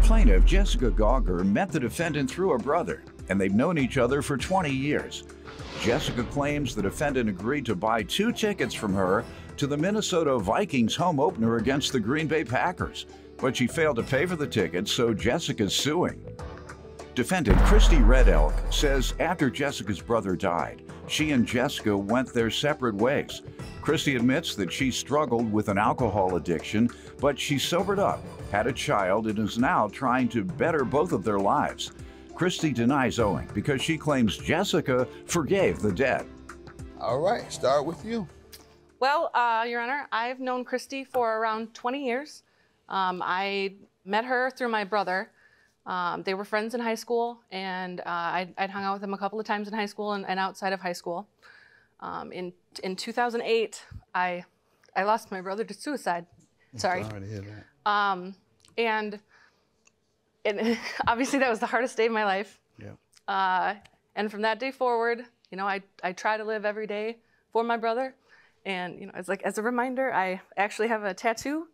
Plaintiff Jessica Gauger met the defendant through her brother, and they've known each other for 20 years. Jessica claims the defendant agreed to buy 2 tickets from her to the Minnesota Vikings home opener against the Green Bay Packers, but she failed to pay for the tickets, so Jessica's suing. Defendant Christy Red Elk says after Jessica's brother died, she and Jessica went their separate ways. Christy admits that she struggled with an alcohol addiction, but she sobered up, had a child, and is now trying to better both of their lives. Christy denies owing because she claims Jessica forgave the debt. All right, start with you. Well, Your Honor, I've known Christy for around 20 years. I met her through my brother. They were friends in high school, and I'd hung out with them a couple of times in high school and outside of high school. In 2008, I lost my brother to suicide. Sorry. Sorry to hear that. And obviously that was the hardest day of my life. Yeah. And from that day forward, you know, I try to live every day for my brother. And, you know, as a reminder, I actually have a tattoo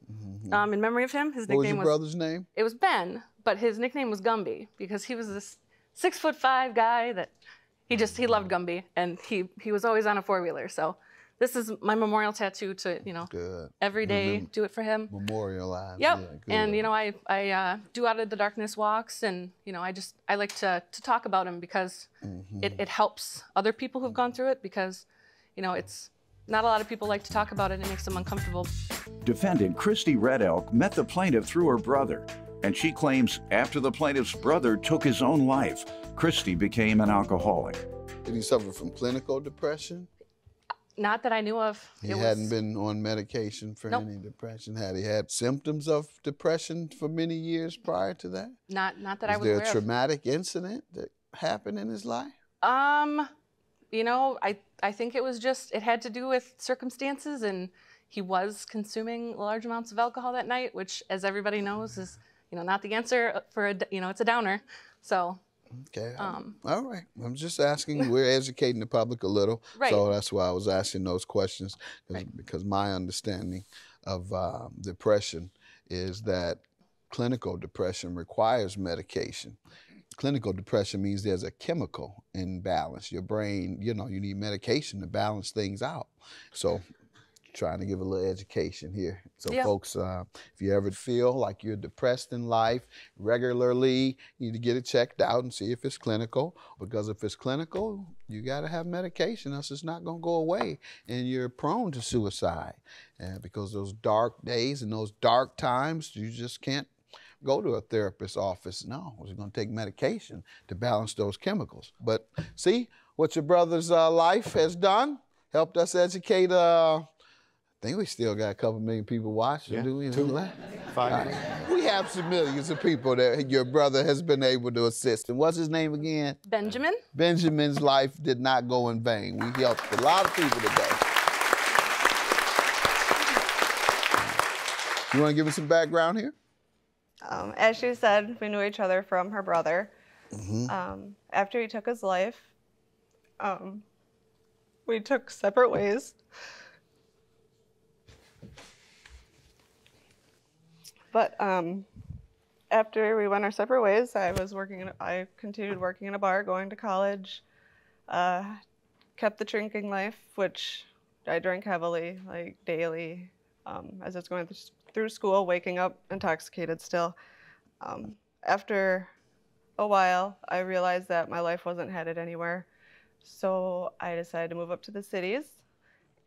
in memory of him. His nickname What was your brother's name? It was Ben, but his nickname was Gumby because he was this 6'5" guy that he loved Gumby, and he was always on a 4-wheeler. So this is my memorial tattoo to, you know, every day do it for him. Memorialize. Yep. Yeah, and, you know, I do Out of the Darkness walks, and, you know, I like to talk about him because it helps other people who've gone through it, because, you know, it's not a lot of people like to talk about it, and it makes them uncomfortable. Defendant Christy Red Elk met the plaintiff through her brother, and she claims after the plaintiff's brother took his own life, Christy became an alcoholic. Did he suffer from clinical depression? Not that I knew of. He hadn't been on medication for any depression. Had he had symptoms of depression for many years prior to that? Not that I was aware aware of. Was there a traumatic incident that happened in his life? You know, I think it was just, it had to do with circumstances, and he was consuming large amounts of alcohol that night, which, as everybody knows, is, you know, not the answer for you know, it's a downer. So. Okay. All right. I'm just asking. We're educating the public a little, so that's why I was asking those questions, because my understanding of depression is that clinical depression requires medication. Clinical depression means there's a chemical imbalance. Your brain, you know, you need medication to balance things out. So trying to give a little education here. So folks, if you ever feel like you're depressed in life regularly, you need to get it checked out and see if it's clinical, because if it's clinical, you gotta have medication, else it's not gonna go away, and you're prone to suicide. And because those dark days and those dark times, you just can't go to a therapist's office. No, we're gonna take medication to balance those chemicals. But see what your brother's life has done? Helped us educate, I think we still got a couple million people watching, do we? 5 million. We have some millions of people that your brother has been able to assist. And what's his name again? Benjamin. Benjamin's life did not go in vain. We helped a lot of people today. You want to give us some background here? As she said, we knew each other from her brother. After he took his life, we took separate ways. But after we went our separate ways, I continued working in a bar, going to college, kept the drinking life, which I drank heavily, like daily, as I was going through school, waking up intoxicated still. After a while, I realized that my life wasn't headed anywhere. So I decided to move up to the cities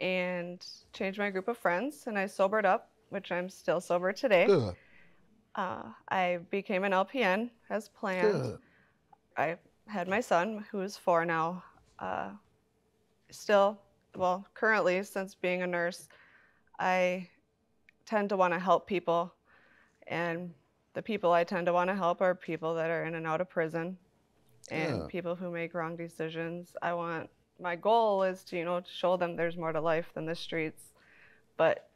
and change my group of friends, and I sobered up, which I'm still sober today. Good. I became an LPN as planned. Good. I had my son, who is 4 now. Still, well, currently, since being a nurse, I tend to want to help people. And the people I tend to want to help are people that are in and out of prison and people who make wrong decisions. My goal is to, you know, show them there's more to life than the streets, but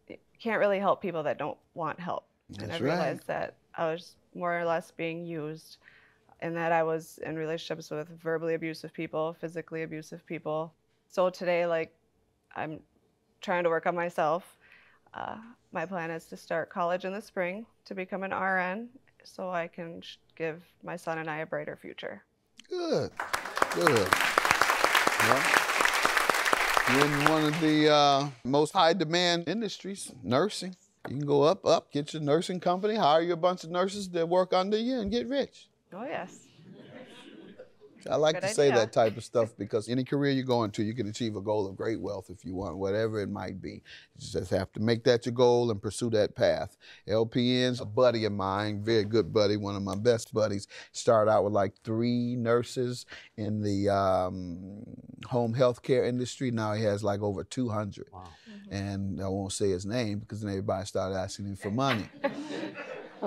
you can't really help people that don't want help. And I realized that I was more or less being used, and that I was in relationships with verbally abusive people, physically abusive people. So today, like, I'm trying to work on myself. My plan is to start college in the spring to become an RN so I can give my son and I a brighter future. Good, good. Well, you're in one of the most high demand industries, nursing. You can go up, get your nursing company, hire you a bunch of nurses that work under you and get rich. Oh, yes. I like Good to say idea. that type of stuff because any career you go into, you can achieve a goal of great wealth if you want, whatever it might be. You just have to make that your goal and pursue that path. LPN's a buddy of mine, very good buddy, one of my best buddies. Started out with like 3 nurses in the home health care industry. Now he has like over 200. Wow. And I won't say his name because then everybody started asking him for money.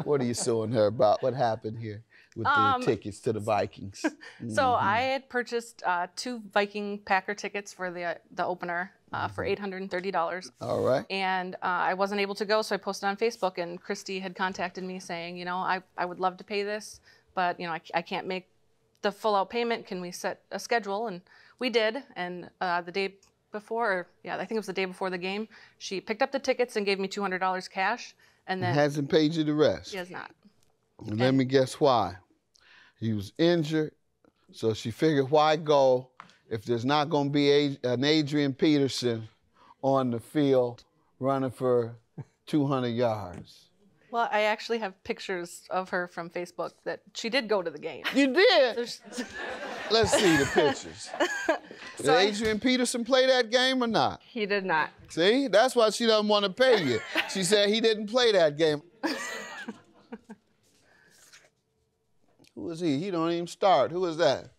What are you suing her about? What happened here with the tickets to the Vikings? So I had purchased 2 Viking Packer tickets for the opener for $830. All right. And I wasn't able to go, so I posted on Facebook, and Christy had contacted me saying, you know, I would love to pay this, but, you know, I can't make the full-out payment. Can we set a schedule? And we did, and the day before, I think it was the day before the game, she picked up the tickets and gave me $200 cash. And then hasn't paid you the rest. She has not. Let me guess why. He was injured, so she figured why go if there's not going to be an Adrian Peterson on the field running for 200 yards. Well, I actually have pictures of her from Facebook that she did go to the game. You did? Let's see the pictures. Did Adrian Peterson play that game or not? He did not. See, that's why she doesn't want to pay you. She said he didn't play that game. Who is he? He don't even start. Who is that?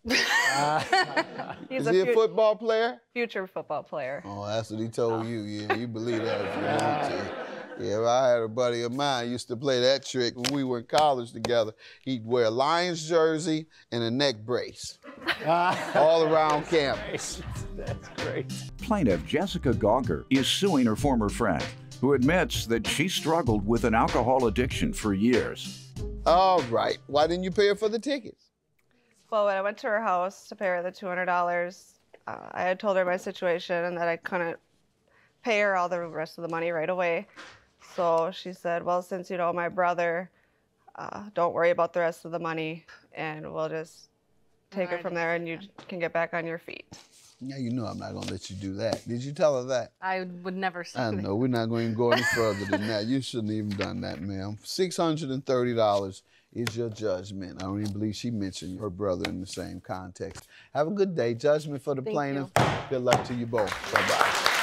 Is he a football player? Future football player. Oh, that's what he told you. Yeah, you believe that if you want to. Yeah, well, I had a buddy of mine used to play that trick when we were in college together. He'd wear a Lions jersey and a neck brace all around campus. That's great. Plaintiff Jessica Gauger is suing her former friend, who admits that she struggled with an alcohol addiction for years. All right. Why didn't you pay her for the tickets? Well, when I went to her house to pay her the $200, I had told her my situation and that I couldn't pay her all the rest of the money right away. So she said, well, since you know my brother, don't worry about the rest of the money, and we'll just take it from there, and you can get back on your feet. Yeah, you know I'm not going to let you do that. Did you tell her that? I would never say that. I know. We're not going to go any further than that. You shouldn't have even done that, ma'am. $630 is your judgment. I don't even believe she mentioned her brother in the same context. Have a good day. Judgment for the plaintiff. Good luck to you both. Bye-bye.